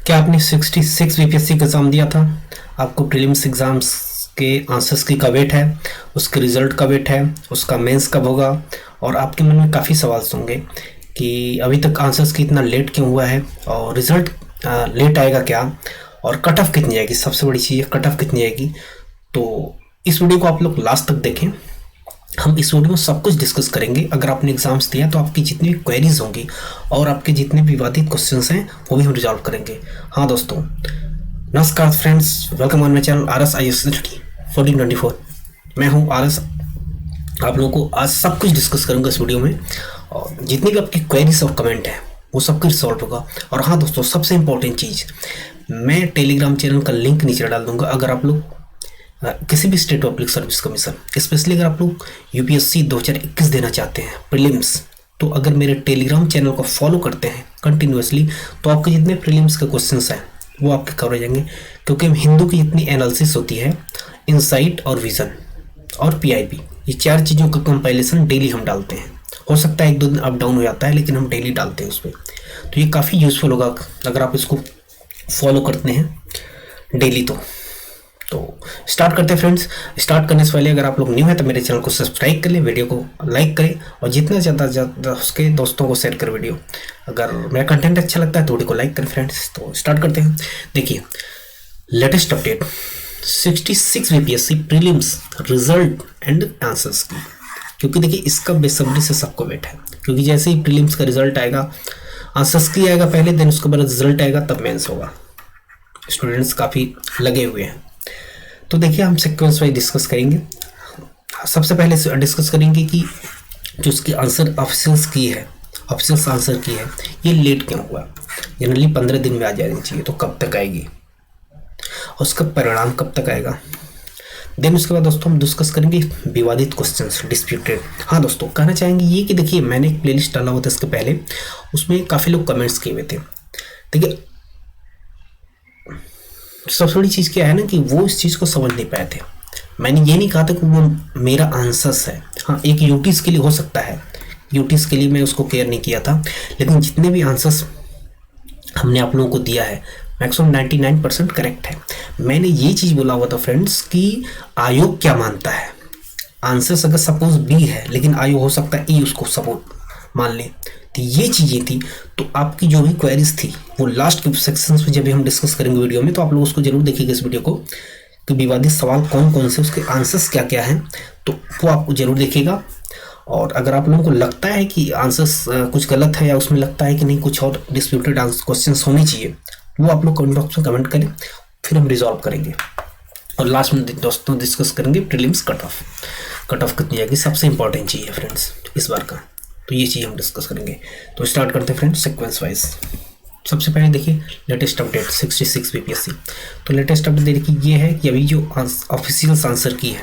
क्या आपने 66 बीपीएससी का एग्ज़ाम दिया था? आपको प्रीलिम्स एग्ज़ाम्स के आंसर्स की कब वेट है, उसके रिज़ल्ट का वेट है, उसका मेंस कब होगा, और आपके मन में काफ़ी सवाल होंगे कि अभी तक आंसर्स की इतना लेट क्यों हुआ है, और रिज़ल्ट लेट आएगा क्या, और कट ऑफ कितनी आएगी, सबसे बड़ी चीज़ है कट ऑफ कितनी आएगी। तो इस वीडियो को आप लोग लास्ट तक देखें। हम इस वीडियो में सब कुछ डिस्कस करेंगे। अगर आपने एग्जाम्स दिया तो आपकी जितनी भी क्वेरीज होंगी और आपके जितने भी विवादित क्वेश्चंस हैं वो भी हम रिजॉल्व करेंगे। हाँ दोस्तों, नमस्कार friends, welcome on my channel R S I S 1424। मैं हूँ आर एस। आप लोगों को आज सब कुछ डिस्कस करूँगा इस वीडियो में, और जितनी भी आपकी क्वेरीज और कमेंट है वो सब कुछ सॉल्व होगा। और हाँ दोस्तों, सबसे इंपॉर्टेंट चीज़, मैं टेलीग्राम चैनल का लिंक नीचे डाल दूंगा। अगर आप लोग किसी भी state public service commission, specially अगर आप लोग यूपीएससी 2021 देना चाहते हैं प्रीलिम्स, तो अगर मेरे टेलीग्राम चैनल को फॉलो करते हैं कंटिन्यूसली तो आपके जितने प्रीलिम्स के क्वेश्चंस हैं वो आपके कवर हो जाएंगे। क्योंकि हिंदू की जितनी एनालिसिस होती है, इनसाइट और विजन और पीआईबी, ये चार चीज़ों का कंपाइलेशन डेली हम डालते हैं। हो सकता है एक दो दिन अप डाउन हो जाता है, लेकिन हम डेली डालते हैं उस पर। तो ये काफ़ी यूज़फुल होगा अगर आप इसको फॉलो करते हैं डेली। तो स्टार्ट करते हैं फ्रेंड्स। स्टार्ट करने से पहले अगर आप लोग न्यू हैं तो मेरे चैनल को सब्सक्राइब कर लें, वीडियो को लाइक करें और जितना ज़्यादा उसके दोस्तों को शेयर करें वीडियो। अगर मेरा कंटेंट अच्छा लगता है तो वीडियो को लाइक करें फ्रेंड्स। तो स्टार्ट करते हैं। देखिए, latest update 66 BPSC prelims result and answers की, क्योंकि देखिए इसका बेसब्री से सबको वेट है। क्योंकि जैसे ही प्रीलिम्स का रिजल्ट आएगा, आंसर्स की आएगा पहले, दिन उसके बाद रिजल्ट आएगा, तब मेंस होगा। स्टूडेंट्स काफ़ी लगे हुए हैं। तो देखिए, हम सीक्वेंस वाइज डिस्कस करेंगे। सबसे पहले डिस्कस करेंगे कि जो उसकी आंसर ऑप्शंस की है, ऑप्शंस आंसर की है, ये लेट क्यों हुआ। जनरली 15 दिन में आ जानी चाहिए, तो कब तक आएगी और उसका परिणाम कब तक आएगा। देन उसके बाद दोस्तों हम डिस्कस करेंगे विवादित क्वेश्चंस, डिस्प्यूटेड। हाँ दोस्तों, कहना चाहेंगे ये कि देखिए मैंने एक प्लेलिस्ट डाला हुआ था इसके पहले, उसमें काफ़ी लोग कमेंट्स किए हुए थे। देखिए सबसे बड़ी चीज़ क्या है ना कि वो इस चीज़ को समझ नहीं पाए थे। मैंने ये नहीं कहा था कि वो मेरा आंसर्स है। हाँ, एक यूटीज के लिए हो सकता है, यूटीज के लिए मैं उसको केयर नहीं किया था, लेकिन जितने भी आंसर्स हमने आप लोगों को दिया है मैक्सिमम 99% करेक्ट है। मैंने ये चीज़ बोला हुआ था फ्रेंड्स कि आयोग क्या मानता है। आंसर्स अगर सपोज बी है, लेकिन आयोग हो सकता है ई उसको सपोर्ट मान ले, तो ये चीज़ें थी। तो आपकी जो भी क्वेरीज थी वो लास्ट के सेक्शंस में जब भी हम डिस्कस करेंगे वीडियो में, तो आप लोग उसको जरूर देखिएगा इस वीडियो को, कि विवादित सवाल कौन कौन से, उसके आंसर्स क्या क्या हैं, तो वो आप जरूर देखिएगा। और अगर आप लोगों को लगता है कि आंसर्स कुछ गलत है, या उसमें लगता है कि नहीं कुछ और डिस्प्यूटेड क्वेश्चन होने चाहिए, वो आप लोग कमेंट बॉक्स में कमेंट करें, फिर हम रिजॉल्व करेंगे। और लास्ट में दोस्तों डिस्कस करेंगे prelims cut off. Cut off कितनी आएगी, सबसे इंपॉर्टेंट चीज़ है फ्रेंड्स इस बार का, तो ये चीज़ हम डिस्कस करेंगे। तो स्टार्ट करते हैं फ्रेंड्स सीक्वेंस वाइज। सबसे पहले देखिए लेटेस्ट अपडेट 66 बीपीएससी। तो लेटेस्ट अपडेट देखिए ये है कि अभी जो ऑफिशियल आंसर की है,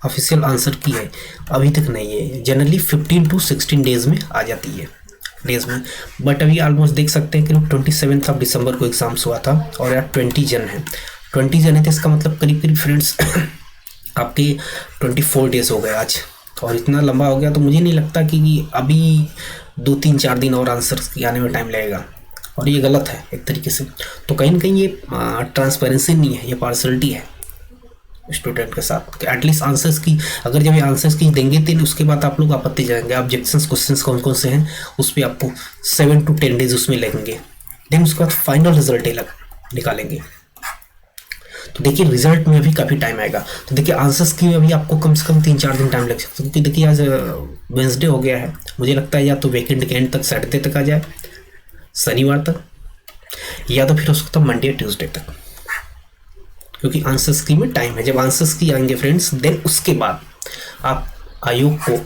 ऑफिशियल आंसर की है अभी तक नहीं है। जनरली 15 to 16 डेज में आ जाती है, डेज में। बट अभी ऑलमोस्ट देख सकते हैं कि 27 दिसंबर को एग्जाम्स हुआ था और यार 20 जन है, 20 जन है, तो इसका मतलब करीब करीब फ्रेंड्स आपके 24 डेज हो गए आज। और इतना लंबा हो गया तो मुझे नहीं लगता कि अभी 2-3-4 दिन और आंसर्स के आने में टाइम लगेगा, और ये गलत है एक तरीके से। तो कहीं ना कहीं ये ट्रांसपेरेंसी नहीं है, ये पार्शलिटी है स्टूडेंट के साथ। एटलीस्ट आंसर्स की, अगर जब ये आंसर्स की देंगे तो उसके बाद आप लोग आपत्ति जाएंगे, ऑब्जेक्शंस क्वेश्चंस कौन कौन से हैं उस पर आपको 7 to 10 डेज उसमें लगेंगे। देन उसके बाद फाइनल रिजल्ट निकालेंगे। तो देखिए रिजल्ट में भी काफ़ी टाइम आएगा। तो देखिए आंसर्स की अभी आपको कम से कम 3-4 दिन टाइम लग सकता है, क्योंकि देखिए आज वेंसडे हो गया है। मुझे लगता है या तो वीकेंड के एंड तक, सैटरडे तक आ जाए, शनिवार तक, या तो फिर हो सकता है मंडे ट्यूसडे तक, क्योंकि आंसर्स की में टाइम है। जब आंसर्स की आएंगे फ्रेंड्स, देन उसके बाद आप आयोग को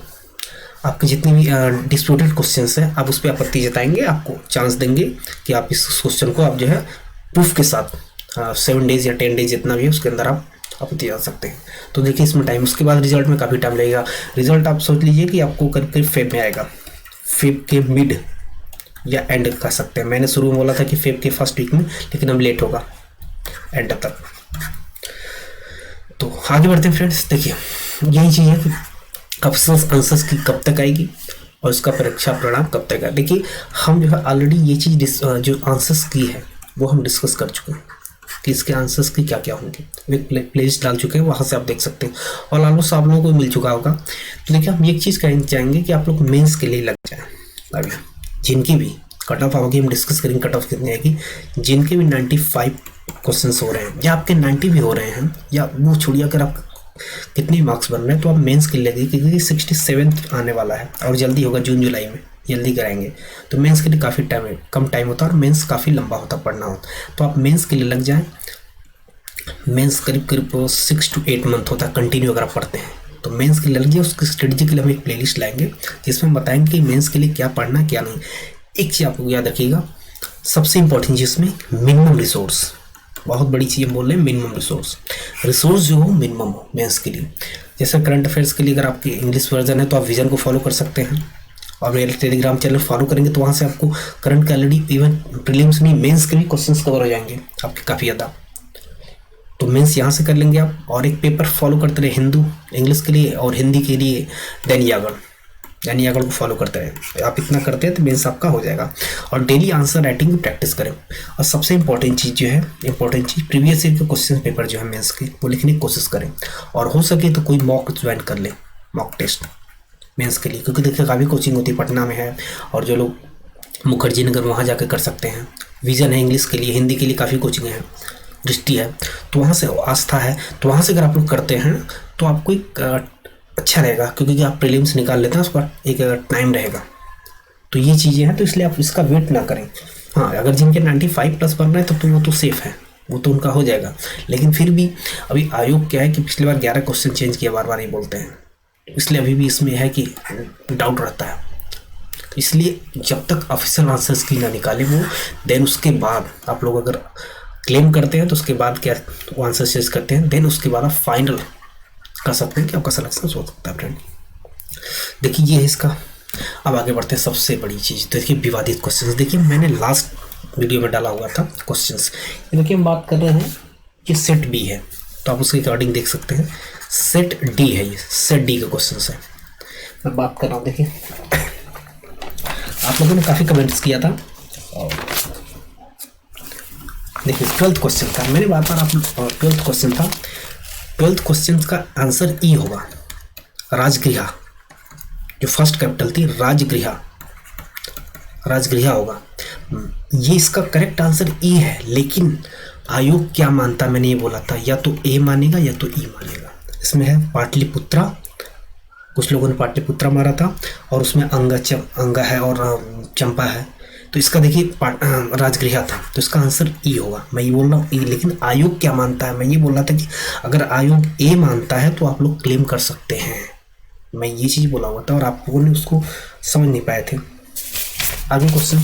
आपके जितने भी डिस्प्यूटेड क्वेश्चंस हैं आप उस पर आपत्ति जताएंगे, आपको चांस देंगे कि आप इस क्वेश्चन को आप जो है प्रूफ के साथ 7 डेज या 10 डेज जितना भी है उसके अंदर आप आपत्ति जा सकते हैं। तो देखिए इसमें टाइम, उसके बाद रिजल्ट में काफ़ी टाइम लगेगा। रिजल्ट आप सोच लीजिए कि आपको करीब करीब फेब में आएगा, फेब के मिड या एंड कह सकते हैं। मैंने शुरू में बोला था कि फेब के फर्स्ट वीक में, लेकिन अब लेट होगा एंड तक। तो आगे बढ़ते हैं फ्रेंड्स। देखिए यही चीज़ है कि ऑप्शंस आंसर्स की कब तक आएगी और उसका परीक्षा परिणाम कब तक आएगा। देखिए हम जो है ऑलरेडी ये चीज़ जो आंसर्स की है वो हम डिस्कस कर चुके हैं कि इसके आंसर्स की क्या क्या होंगे। एक प्लेलिस्ट डाल चुके हैं, वहाँ से आप देख सकते हैं और ऑलमोस्ट आप लोगों को मिल चुका होगा। तो देखिए हम एक चीज़ कहना चाहेंगे कि आप लोग मेंस के लिए लग जाएं। अभी जिनकी भी कट ऑफ आओगी, हम डिस्कस करेंगे कट ऑफ कितनी आएगी। जिनके भी 95 क्वेश्चंस हो रहे हैं या आपके 90 भी हो रहे हैं, या वो छोड़िए अगर आप कितने मार्क्स बन रहे हैं, तो आप मेंस के लिए लगे क्योंकि 67 आने वाला है और जल्दी होगा, जून जुलाई में जल्दी कराएंगे। तो मेंस के लिए काफ़ी टाइम है, कम टाइम होता है और मेंस काफ़ी लंबा होता पढ़ना हो, तो आप मेंस के लिए लग जाएं। मेंस करीब करीब 6 to 8 मंथ होता है कंटिन्यू अगर आप पढ़ते हैं, तो मेंस के लिए लग जाए। उसकी स्ट्रेटजी के लिए हम एक प्लेलिस्ट लाएंगे जिसमें हम बताएंगे कि मेंस के लिए क्या पढ़ना क्या नहीं। एक चीज़ आपको याद रखिएगा, सबसे इंपॉर्टेंट चीज़ में मिनिमम रिसोर्स, बहुत बड़ी चीज़ हम बोल रहे हैं। मिनिमम रिसोर्स जो हो मिनिमम हो मेंस के लिए। जैसे करंट अफेयर्स के लिए अगर आपकी इंग्लिश वर्जन है तो आप विजन को फॉलो कर सकते हैं, और मेरे टेलीग्राम चैनल फॉलो करेंगे तो वहाँ से आपको करंट के ऑलरेडी इवन प्रीलिम्स में मेंस के भी क्वेश्चंस कवर हो जाएंगे आपके काफ़ी ज़्यादा। तो मेंस यहाँ से कर लेंगे आप, और एक पेपर फॉलो करते रहे हिंदू इंग्लिश के लिए और हिंदी के लिए दैनिक जागरण को फॉलो करते रहे। आप इतना करते हैं तो मेंस आपका हो जाएगा। और डेली आंसर राइटिंग की प्रैक्टिस करें। और सबसे इंपॉर्टेंट चीज़ जो है, प्रीवियस ईयर के क्वेश्चन पेपर जो है मेंस के, वो लिखने की कोशिश करें। और हो सके तो कोई मॉक ज्वाइन कर ले, मॉक टेस्ट मेंस के लिए, क्योंकि देखिए काफ़ी कोचिंग होती है, पटना में है, और जो लोग मुखर्जी नगर वहाँ जाकर कर सकते हैं। विजन है इंग्लिश के लिए, हिंदी के लिए काफ़ी कोचिंग है, दृष्टि है, तो वहाँ से आस्था है, तो वहाँ से अगर आप लोग करते हैं तो आपको एक अच्छा रहेगा, क्योंकि आप प्रीलिम्स निकाल लेते हैं उसका एक टाइम रहेगा। तो ये चीज़ें हैं, तो इसलिए आप इसका वेट ना करें। हाँ, अगर जिनके 95 प्लस बन रहे हैं तो वो तो सेफ़ है, वो तो उनका हो जाएगा। लेकिन फिर भी अभी आयोग क्या है कि पिछली बार 11 क्वेश्चन चेंज किया, बार बार ही बोलते हैं, इसलिए अभी भी इसमें है कि डाउट रहता है। इसलिए जब तक ऑफिशियल आंसर्स की ना निकाले वो, देन उसके बाद आप लोग अगर क्लेम करते हैं तो उसके बाद क्या वो आंसर चेंज करते हैं, देन उसके बाद आप फाइनल कर सकते हैं कि आपका सिलेक्शन हो सकता है। फ्रेंड देखिए ये है इसका। अब आगे बढ़ते हैं सबसे बड़ी चीज़, तो देखिए विवादित क्वेश्चंस। देखिए मैंने लास्ट वीडियो में डाला हुआ था क्वेश्चंस, देखिए हम बात कर रहे हैं कि सेट बी है, तो आप उसके अकॉर्डिंग देख सकते हैं सेट डी है, ये सेट डी का क्वेश्चन है मैं बात कर रहा हूँ। देखिए आप लोगों ने काफ़ी कमेंट्स किया था, और देखिए 12th क्वेश्चन था, मैंने बात कर, आप 12th क्वेश्चन था, 12th क्वेश्चन का आंसर ई होगा, राजगृहा, जो फर्स्ट कैपिटल थी राजगृहा होगा। ये इसका करेक्ट आंसर ई है, लेकिन आयोग क्या मानता, मैंने ये बोला था, या तो ए मानेगा या तो ई मानेगा। इसमें है पाटलिपुत्रा, कुछ लोगों ने पाटलिपुत्रा मारा था, और उसमें अंगा है और चंपा है, तो इसका देखिए राजगृहा था, तो इसका आंसर ई होगा। मैं ये बोल रहा हूँ ई, लेकिन आयोग क्या मानता है, मैं ये बोल रहा था कि अगर आयोग ए मानता है तो आप लोग क्लेम कर सकते हैं, मैं ये चीज़ बोला हुआ था, और आप लोगों ने उसको समझ नहीं पाए थे। आगे क्वेश्चन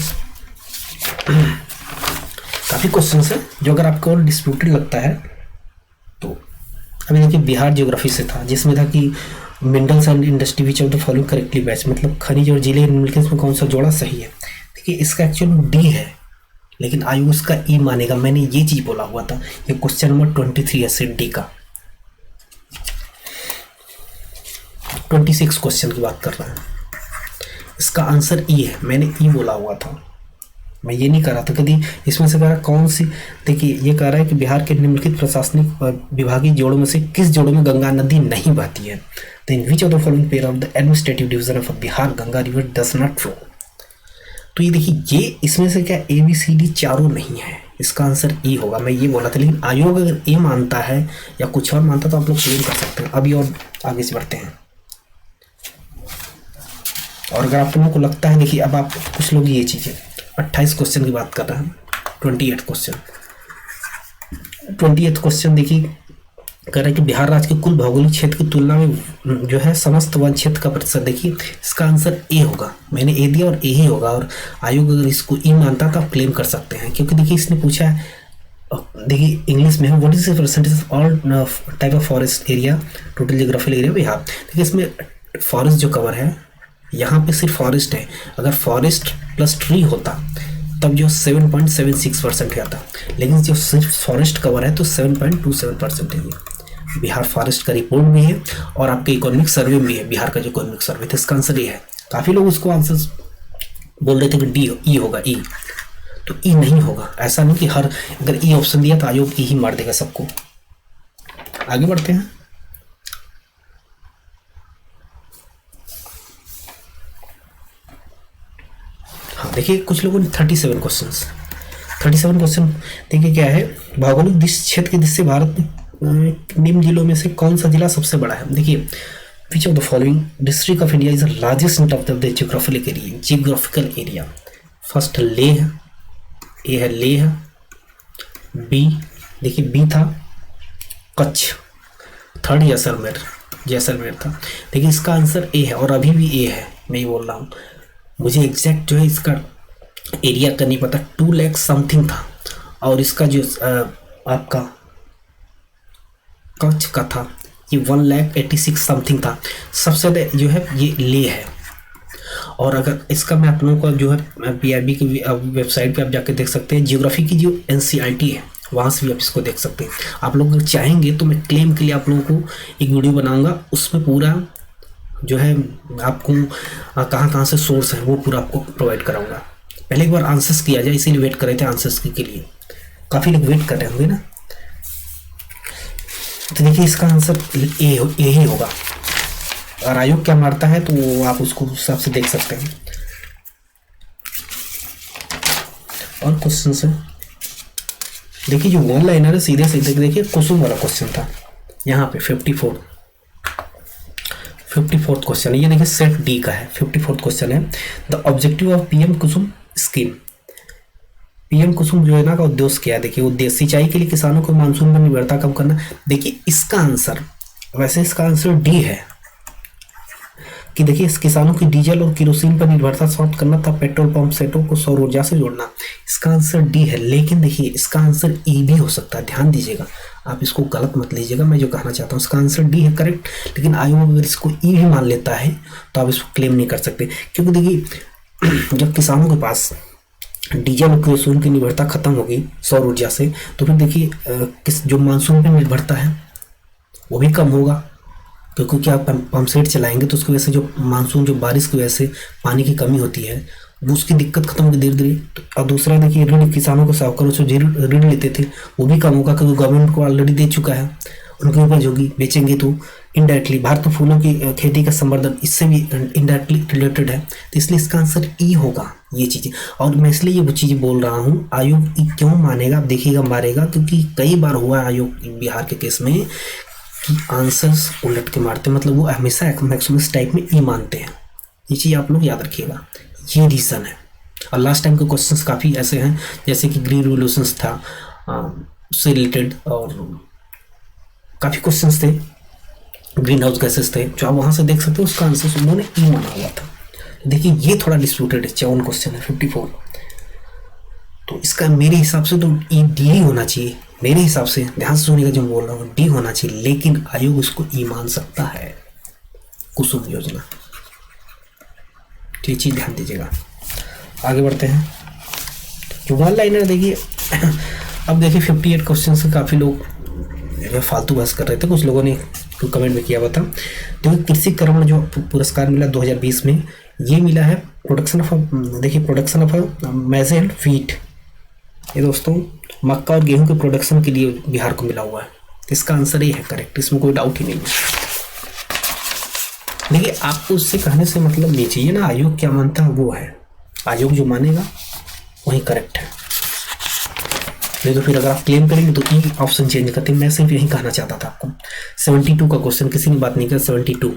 काफ़ी क्वेश्चन है जो अगर आपको और डिस्प्यूटेड लगता है तो अभी देखिए बिहार ज्योग्राफी से था, जिसमें था कि minerals and industry which of the following correctly match, मतलब खनिज और जिले निम्नलिखित में कौन सा जोड़ा सही है। देखिए इसका एक्चुअल डी है, लेकिन आयोग उसका ई मानेगा, मैंने ये चीज़ बोला हुआ था। ये क्वेश्चन नंबर 23 है सेट डी का, 26 क्वेश्चन की बात कर रहा है, इसका आंसर ई है, मैंने ई बोला हुआ था, मैं ये नहीं कर रहा था कभी। इसमें से कह रहा कौन सी, देखिए ये कह रहा है कि बिहार के निम्नलिखित प्रशासनिक विभागीय जोड़ों में से किस जोड़ों में गंगा नदी नहीं बहती है। तो in which of the following pair of the administrative division of Bihar Ganga river does not flow. तो ये देखिए ये इसमें से क्या ए बी सी डी चारों नहीं है, इसका आंसर ई होगा, मैं ये बोला था। लेकिन आयोग अगर ए मानता है या कुछ और मानता तो आप लोग क्लेम कर सकते हैं। अभी और आगे से बढ़ते हैं, और अगर आप लोगों को लगता है, देखिए अब आप कुछ लोग ये चीज़ें 28 क्वेश्चन की बात कर रहे हैं, 28 क्वेश्चन देखिए कह रहा है कि बिहार राज्य के कुल भौगोलिक क्षेत्र की तुलना में जो है समस्त वन क्षेत्र का प्रतिशत, देखिए इसका आंसर ए होगा, मैंने ए दिया और ए ही होगा। और आयोग अगर इसको ई मानता तो आप क्लेम कर सकते हैं, क्योंकि देखिए इसने पूछा है, देखिए इंग्लिश में है what is the percentage of all type of forest area total geographical area Bihar. देखिए इसमें फॉरेस्ट जो कवर है, यहाँ पे सिर्फ फॉरेस्ट है, अगर फॉरेस्ट प्लस ट्री होता तब जो 7.76% आता, लेकिन जो सिर्फ फॉरेस्ट कवर है तो 7.27% है। बिहार फॉरेस्ट का रिपोर्ट भी है और आपके इकोनॉमिक सर्वे भी है, बिहार का जो इकोनॉमिक सर्वे था, इसका आंसर ये है। काफ़ी लोग उसको आंसर बोल रहे थे कि डी ई होगा, ई। तो ई नहीं होगा। ऐसा नहीं कि हर अगर ई ऑप्शन दिया तो आयोग ई ही मार देगा सबको। आगे बढ़ते हैं। हाँ देखिए, कुछ लोगों ने 37 क्वेश्चन देखिए क्या है। भौगोलिक क्षेत्र की दृष्टि से भारत में निम्न जिलों में से कौन सा जिला सबसे बड़ा है? देखिए, which of the following district of India is the largest in terms of the geographical area? First Leh, a है लेह, बी देखिए बी था कच्छ, थर्ड जैसलमेर था। देखिए इसका आंसर ए है और अभी भी ए है, मैं ये बोल रहा हूँ। मुझे एग्जैक्ट जो है इसका एरिया का नहीं पता, 2 लाख समथिंग था और इसका जो आपका कच्छ का था ये 1,86,000 समथिंग था। सबसे ज़्यादा जो है ये ले है। और अगर इसका मैं आप लोगों को जो है PIB की वेबसाइट पे आप जाके देख सकते हैं, जियोग्राफी की जो NCERT है वहाँ से भी आप इसको देख सकते हैं। आप लोग अगर चाहेंगे तो मैं क्लेम के लिए आप लोगों को एक वीडियो बनाऊंगा, उसमें पूरा जो है आपको कहाँ से सोर्स है वो पूरा आपको प्रोवाइड कराऊंगा। पहले एक बार आंसर्स किया जाए, इसीलिए वेट कर रहे थे आंसर्स के लिए, काफ़ी लोग वेट कर रहे होंगे ना। तो देखिए इसका आंसर ए ही होगा। और आयोग क्या मारता है तो वो आप उसको हिसाब से देख सकते हैं। और क्वेश्चन से देखिए जो वन लाइनर है सीधे सीधे देखिए कुसुम वाला क्वेश्चन था यहाँ पे 54th क्वेश्चन है। ये देखिए सेट डी का है, 54th क्वेश्चन है। The objective of PM Kusum scheme, PM कुसुम जो है ना का उद्देश्य क्या है? देखिए उद्देश्य सिंचाई के लिए किसानों को मानसून पर निर्भरता कम करना। देखिए इसका आंसर वैसे इसका आंसर डी है कि देखिए इस किसानों की डीजल और केरोसिन पर निर्भरता समाप्त करना था, पेट्रोल पंप सेटों को सौर ऊर्जा से जोड़ना। इसका आंसर डी है, लेकिन देखिए इसका आंसर ई भी हो सकता है। ध्यान दीजिएगा, आप इसको गलत मत लीजिएगा, मैं जो कहना चाहता हूँ इसका आंसर डी है करेक्ट। लेकिन आयोग अगर इसको ई भी मान लेता है तो आप इसको क्लेम नहीं कर सकते, क्योंकि देखिए जब किसानों के पास डीजल और केरोसिन की निर्भरता खत्म होगी सौर ऊर्जा से, तो फिर देखिए किस जो मानसून पर निर्भरता है वो भी कम होगा, क्योंकि क्या पंप सेट चलाएंगे तो उसकी वजह से जो मानसून जो बारिश की वजह से पानी की कमी होती है वो उसकी दिक्कत खत्म होगी धीरे धीरे। और दूसरा देखिए ऋण किसानों को साहूकारों से ऋण लेते थे वो भी कम होगा, क्योंकि गवर्नमेंट को ऑलरेडी दे चुका है, उनकी उपज होगी, बेचेंगे तो इनडायरेक्टली। भारत में फूलों की खेती का संवर्धन इससे भी इनडायरेक्टली रिलेटेड है, तो इसलिए इसका आंसर ई होगा ये चीज़ें। और मैं इसलिए ये वो चीज़ें बोल रहा हूँ, आयोग ई क्यों मानेगा आप देखिएगा, मारेगा क्योंकि कई बार हुआ है आयोग बिहार के केस में कि आंसर्स उलट के मारते, मतलब वो हमेशा मैक्सिमस टाइप में ई मानते हैं। ये चीज़ आप लोग याद रखिएगा, ये रीज़न है। और लास्ट टाइम के क्वेश्चंस काफ़ी ऐसे हैं, जैसे कि ग्रीन रिवोल्यूशंस था उससे रिलेटेड, और काफ़ी क्वेश्चंस थे, ग्रीन हाउस गैसेस थे, जो आप वहाँ से देख सकते हो उसका आंसर उन्होंने ई माना हुआ था। देखिए ये थोड़ा डिस्प्यूटेड है, 54 क्वेश्चन है 54, तो इसका मेरे हिसाब से तो ई डी ही होना चाहिए। मेरे हिसाब से ध्यान से सुनिएगा जो बोल रहा हूँ, डी होना चाहिए, लेकिन आयोग उसको ई मान सकता है, कुसुम योजना। ये चीज़ ध्यान दीजिएगा। आगे बढ़ते हैं। जो वन लाइनर देखिए अब देखिए 58 क्वेश्चन से काफ़ी लोग फालतू बहस कर रहे थे, कुछ लोगों ने तो कमेंट में किया हुआ था। तो कृषि कर्मण जो पुरस्कार मिला 2020 में, ये मिला है प्रोडक्शन ऑफ, देखिए production of Maaz and wheat. ये दोस्तों मक्का और गेहूं के प्रोडक्शन के लिए बिहार को मिला हुआ है। इसका आंसर ये है करेक्ट, इसमें कोई डाउट ही नहीं है। देखिए आपको उससे कहने से मतलब नहीं चाहिए ना, आयोग क्या मानता है वो है, आयोग जो मानेगा वही करेक्ट है। नहीं तो फिर अगर आप क्लेम करेंगे तो ई ऑप्शन चेंज करते। मैं सिर्फ यही कहना चाहता था आपको। 72 का क्वेश्चन किसी ने बात नहीं किया, 72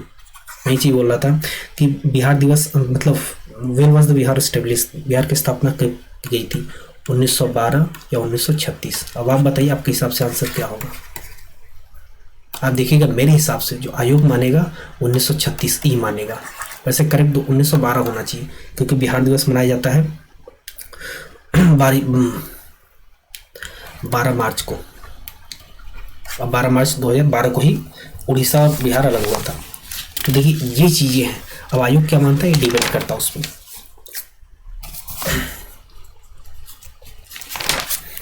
वही चीज़ बोल रहा था कि बिहार दिवस मतलब when was the Bihar establish, Bihar की स्थापना कब की गई थी, 1912 या 1936। अब आप बताइए आपके हिसाब से आंसर क्या होगा। आप देखिएगा मेरे हिसाब से जो आयोग मानेगा 1936 ई मानेगा। वैसे करेक्ट 1912 होना चाहिए, क्योंकि बिहार दिवस मनाया जाता है 12 मार्च को। अब 12 मार्च 2012 को ही उड़ीसा और बिहार अलग हुआ था। तो देखिए ये चीज़ें हैं। अब आयोग क्या मानता है ये डिबेट करता है उसमें।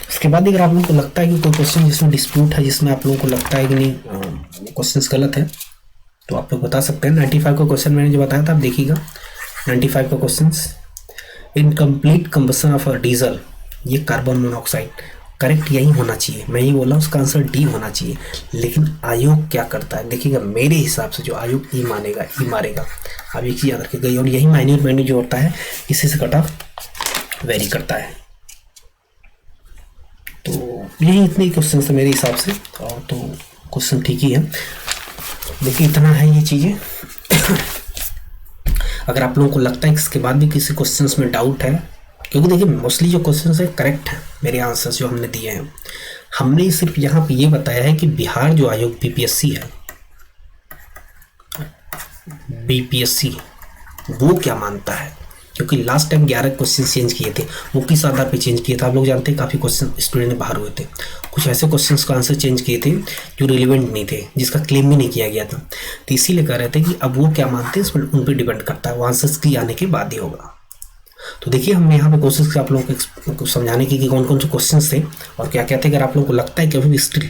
उसके बाद अगर आप लोगों को लगता है कि कोई क्वेश्चन जिसमें डिस्प्यूट है, जिसमें आप लोगों को लगता है कि नहीं क्वेश्चंस गलत है, तो आप लोग बता सकते हैं। 95 का क्वेश्चन मैंने जो बताया था आप देखिएगा। 95 का question, incomplete combustion of diesel ये कार्बन मोनोऑक्साइड, करेक्ट यही होना चाहिए, मैं ही बोला उसका आंसर डी होना चाहिए। लेकिन आयोग क्या करता है देखिएगा, मेरे हिसाब से जो आयोग ई मानेगा, ई मारेगा। अब एक चीज़ याद रखिएगा, और यही माइन्यूट जो होता है इसी से कट ऑफ वेरी करता है। तो यही इतने क्वेश्चन है मेरे हिसाब से, और तो क्वेश्चन ठीक ही है। देखिए इतना है ये चीज़ें। अगर आप लोगों को लगता है कि इसके बाद भी किसी क्वेश्चन में डाउट है, क्योंकि देखिए मोस्टली जो क्वेश्चन है करेक्ट है, मेरे आंसर्स जो हमने दिए हैं। हमने सिर्फ यहाँ पे ये बताया है कि बिहार जो आयोग बीपीएससी है, बीपीएससी वो क्या मानता है, क्योंकि लास्ट टाइम 11 क्वेश्चन चेंज किए थे, वो किस आधार पे चेंज किए थे आप लोग जानते हैं। काफ़ी क्वेश्चन स्टूडेंट बाहर हुए थे, कुछ ऐसे क्वेश्चंस का आंसर चेंज किए थे जो रिलेवेंट नहीं थे, जिसका क्लेम भी नहीं किया गया था। तो इसीलिए कह रहे थे कि अब वो क्या मानते हैं इसमें उन पर डिपेंड करता है, वो आंसर्स की आने के बाद ही होगा। तो देखिए हमने यहाँ पे कोशिश की आप लोगों को समझाने की कि कौन कौन से क्वेश्चन थे और क्या क्या थे। अगर आप लोगों को लगता है कि अभी भी स्टिल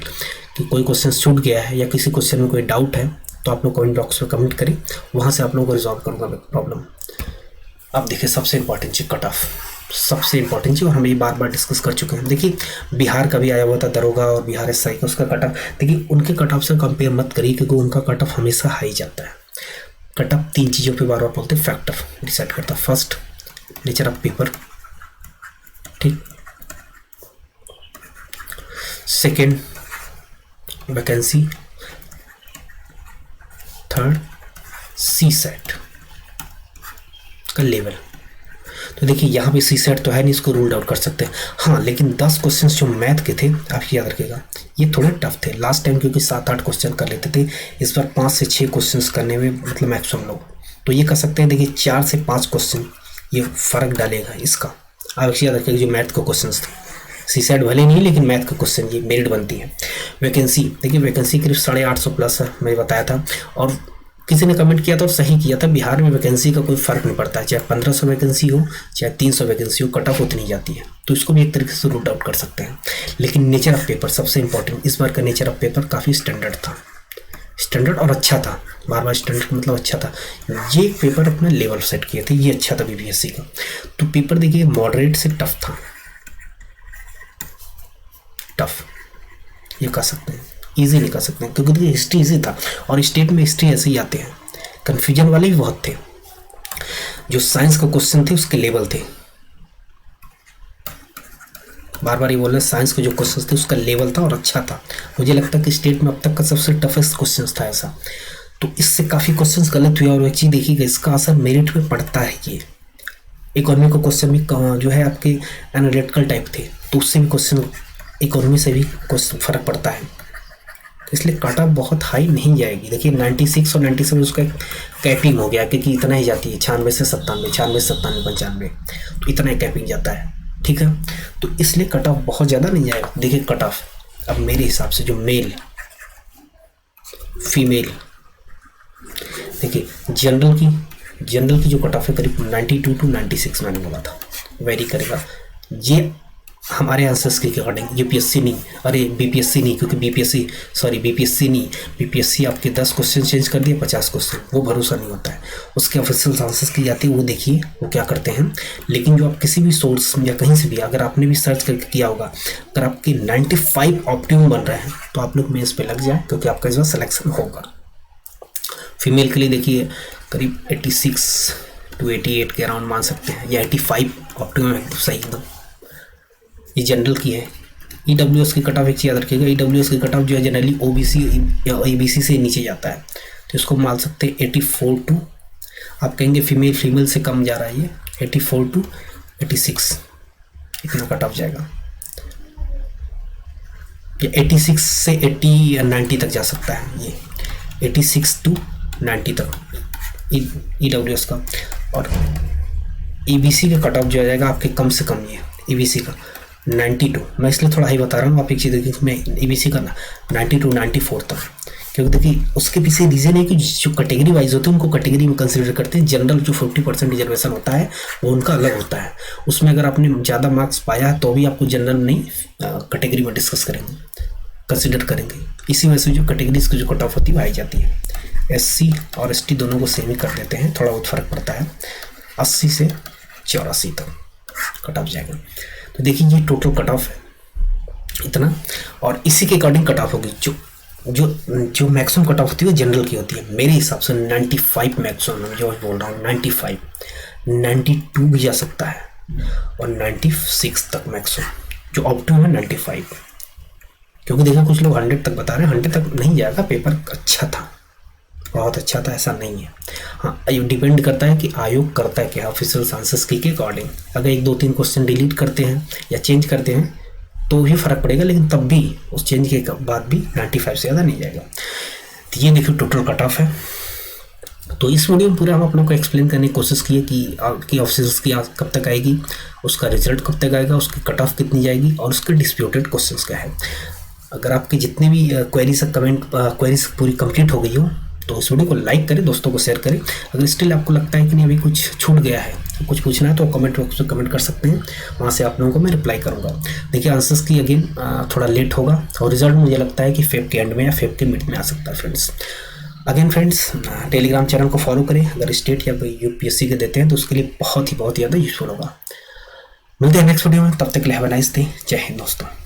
कि कोई क्वेश्चन छूट गया है या किसी क्वेश्चन में कोई डाउट है, तो आप लोग कमेंट बॉक्स में कमेंट करें, वहाँ से आप लोगों को रिजॉल्व करूँगा प्रॉब्लम। अब देखिए सबसे इंपॉर्टेंट चीज़ कट ऑफ, सबसे इंपॉर्टेंट चीज़, और हम ये बार बार डिस्कस कर चुके हैं। देखिए बिहार का भी आया हुआ था दरोगा और बिहार एसआई का, उसका कट ऑफ देखिए उनके कट ऑफ से कंपेयर मत करिए, क्योंकि उनका कट ऑफ हमेशा हाई जाता है। कट ऑफ 3 चीज़ों पे बार बार बोलते हैं, फैक्टर डिसाइड करता है। फर्स्ट नेचर ऑफ पेपर, ठीक। Second vacancy, third C SAT का लेवल। तो देखिए यहाँ पे सी सेट तो है नहीं, इसको रूल आउट कर सकते हैं। हाँ लेकिन 10 क्वेश्चन जो मैथ के थे आप याद रखिएगा, ये थोड़े टफ थे लास्ट टाइम, क्योंकि 7-8 क्वेश्चन कर लेते थे, इस बार 5 से 6 क्वेश्चन करने में मतलब मैक्सिमम लोग तो ये कर सकते हैं। देखिए 4 से 5 क्वेश्चन ये फ़र्क डालेगा इसका। आप याद रखिएगा जो मैथ के क्वेश्चन थे, सी सेट भले नहीं लेकिन मैथ का क्वेश्चन ये मेरिट बनती है। वैकेंसी देखिए वैकेंसी करीब 850 प्लस है, मैं बताया था, और किसी ने कमेंट किया था और सही किया था, बिहार में वैकेंसी का कोई फ़र्क नहीं पड़ता है, चाहे 1500 वैकेंसी हो चाहे 300 वैकेंसी हो, कट ऑफ उतनी जाती है। तो इसको भी एक तरीके से रूट आउट कर सकते हैं। लेकिन नेचर ऑफ पेपर सबसे इंपॉर्टेंट, इस बार का नेचर ऑफ पेपर काफ़ी स्टैंडर्ड था, स्टैंडर्ड और अच्छा था, बार बार स्टैंडर्ड मतलब अच्छा था। ये पेपर अपना लेवल सेट किए थे, ये अच्छा था बीपीएससी का। तो पेपर देखिए मॉडरेट से टफ था, टफ ये कह सकते हैं, ईजी नहीं कह सकते हैं, क्योंकि देखिए हिस्ट्री ईजी था और स्टेट में हिस्ट्री ऐसे ही आते हैं। कन्फ्यूजन वाले भी बहुत थे, जो साइंस का क्वेश्चन थे उसके लेवल थे, बार बार ये बोल रहे हैं, साइंस के जो क्वेश्चन थे उसका लेवल था और अच्छा था। मुझे लगता है कि स्टेट में अब तक का सबसे टफेस्ट क्वेश्चन था ऐसा। तो इससे काफ़ी क्वेश्चन गलत हुआ, और एक चीज़ देखिएगा इसका असर मेरिट में पड़ता है। ये इकोनॉमी का क्वेश्चन भी जो है आपके एनालिटिकल टाइप थे, तो उससे भी क्वेश्चन इकोनॉमी से भी क्वेश्चन फर्क पड़ता है, इसलिए कट ऑफ बहुत हाई नहीं जाएगी। देखिए 96 और 97 उसका कैपिंग हो गया, क्योंकि इतना ही जाती है, 96 से 97, 96 से 97, 95, तो इतना ही कैपिंग जाता है, ठीक है। तो इसलिए कट ऑफ बहुत ज़्यादा नहीं जाएगा। देखिए कट ऑफ अब मेरे हिसाब से जो मेल फीमेल, देखिए जनरल की जो कट ऑफ है करीब 92 to 96 मैंने बोला था, वेरी करेगा। ये हमारे आंसर्स के अकॉर्डिंग, यूपीएससी नहीं, अरे बीपीएससी नहीं, क्योंकि बीपीएससी नहीं, बीपीएससी आपके 10 क्वेश्चन चेंज कर दिए 50 क्वेश्चन, वो भरोसा नहीं होता है। उसके ऑफिशियल आंसर्स की जाती है, वो देखिए वो क्या करते हैं। लेकिन जो आप किसी भी सोर्स या कहीं से भी अगर आपने भी सर्च करके किया होगा, अगर आपके 95 ऑप्टिमम बन रहे हैं तो आप लोग मेंस पे लग जाए, क्योंकि आपका इस बार सिलेक्शन होगा। फीमेल के लिए देखिए करीब 86 to 88 के अराउंड मान सकते हैं, या 85 ऑप्टिमम है सही एकदम। ये जनरल की है। ईडब्ल्यूएस की कट ऑफ एक चीज़ याद रखिएगा, ईडब्ल्यूएस की कट ऑफ जो है जनरली ओबीसी या ईबीसी से नीचे जाता है, तो इसको मान सकते हैं 84 to, आप कहेंगे फीमेल से कम जा रहा है, ये 84 to 86 इतना कट ऑफ जाएगा, ये 86 से 80 या 90 तक जा सकता है, ये 86 to 90 तक ईडब्ल्यूएस का। और ईबीसी का कट ऑफ जो आ जाएगा आपके कम से कम, ये ईबीसी का 92, मैं इसलिए थोड़ा हाई बता रहा हूँ, आप एक चीज़ देखिए मैं ईबीसी का 90 to 94 तक, क्योंकि देखिए उसके पीछे रीज़न है कि जो कैटेगरी वाइज होते हैं उनको कैटेगरी में कंसिडर करते हैं। जनरल जो 50% रिजर्वेशन होता है वो उनका अलग होता है, उसमें अगर आपने ज़्यादा मार्क्स पाया है तो भी आपको जनरल नहीं कैटेगरी में डिस्कस करेंगे, कंसिडर करेंगे। इसी वजह से जो कैटेगरीज की जो कट ऑफ होती है वो आई जाती है। एससी और एसटी दोनों को सेम ही कर देते हैं, थोड़ा बहुत फ़र्क पड़ता है, 80 से 84 तक कट ऑफ जाएगा। तो देखिए ये टोटल कट ऑफ है इतना, और इसी के अकॉर्डिंग कट ऑफ होगी। जो जो जो मैक्सिमम कट ऑफ होती है जनरल की होती है, मेरे हिसाब से 95 मैक्सिमम, जो बोल रहा हूँ 95, 92 भी जा सकता है और 96 तक मैक्सिमम, जो ऑप्टिमम है 95। क्योंकि देखा कुछ लोग 100 तक बता रहे हैं, 100 तक नहीं जाएगा, पेपर अच्छा था, बहुत अच्छा था, ऐसा नहीं है। हाँ, ये डिपेंड करता है कि आयोग करता है क्या ऑफिशियल आंसर्स की के अकॉर्डिंग। अगर 1 2 3 क्वेश्चन डिलीट करते हैं या चेंज करते हैं तो भी फ़र्क पड़ेगा, लेकिन तब भी उस चेंज के बाद भी 95 से ज़्यादा नहीं जाएगा। तो ये देखिए टोटल कट ऑफ है। तो इस वीडियो में पूरा हम अपने को एक्सप्लेन करने की कोशिश की है कि आपकी ऑफिसर्स की कब तक आएगी, उसका रिजल्ट कब तक आएगा, उसकी कट ऑफ कितनी जाएगी और उसके डिस्प्यूटेड क्वेश्चंस क्या है। अगर आपकी जितनी भी क्वेरीज क्वेरीज पूरी कंप्लीट हो गई हो तो इस वीडियो को लाइक करें, दोस्तों को शेयर करें। अगर स्टिल आपको लगता है कि नहीं अभी कुछ छूट गया है, कुछ पूछना है, तो कमेंट बॉक्स में कमेंट कर सकते हैं, वहाँ से आप लोगों को मैं रिप्लाई करूँगा। देखिए आंसर्स की अगेन थोड़ा लेट होगा और रिजल्ट मुझे लगता है कि फेब के एंड में या फेब के मिड में आ सकता है friends. Again friends, Telegram channel को फॉलो करें, अगर स्टेट या यूपीएससी के देते हैं तो उसके लिए बहुत ही ज़्यादा यूजफुल होगा। मिलते हैं नेक्स्ट वीडियो में, तब तक के लिए हैव अ नाइस डे। जय हिंद दोस्तों।